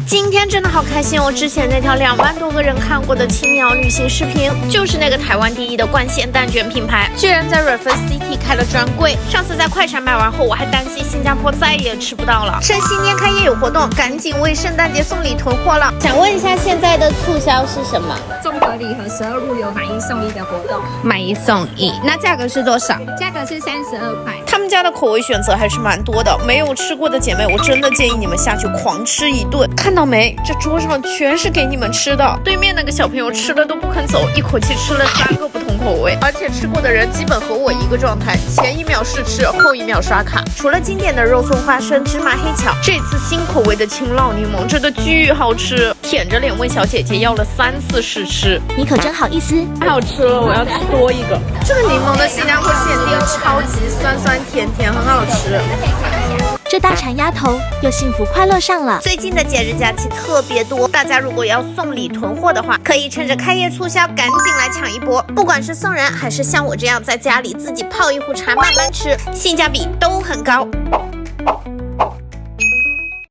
今天真的好开心哦！之前那条2万多个人看过的青鸟旅行视频，就是那个台湾第一的冠鲜蛋卷品牌，居然在 Raffles City 开了专柜。上次在快闪买完后，我还担心新加坡再也吃不到了。趁新年开业有活动，赶紧为圣诞节送礼囤货了。想问一下，现在的促销是什么？综合礼盒12入有买1送1的活动，买1送1，那价格是多少？价格是32块。他们家的口味选择还是蛮多的，没有吃过的姐妹，我真的建议你们下去狂吃一顿。看到没？这桌上全是给你们吃的。对面那个小朋友吃了都不肯走，一口气吃了3个不同口味，而且吃过的人基本和我一个状态，前1秒试吃，后1秒刷卡。除了经典的肉松花生、芝麻黑巧，这次新口味的青酪柠檬真的巨好吃，舔着脸问小姐姐要了3次试吃。你可真好意思，太好吃了，我要吃多一个。这个柠檬的新加坡限定，超级酸酸甜甜，很好吃。这大馋丫头又幸福快乐上了。最近的节日假期特别多，大家如果要送礼囤货的话，可以趁着开业促销赶紧来抢一波。不管是送人，还是像我这样在家里自己泡一壶茶慢慢吃，性价比都很高。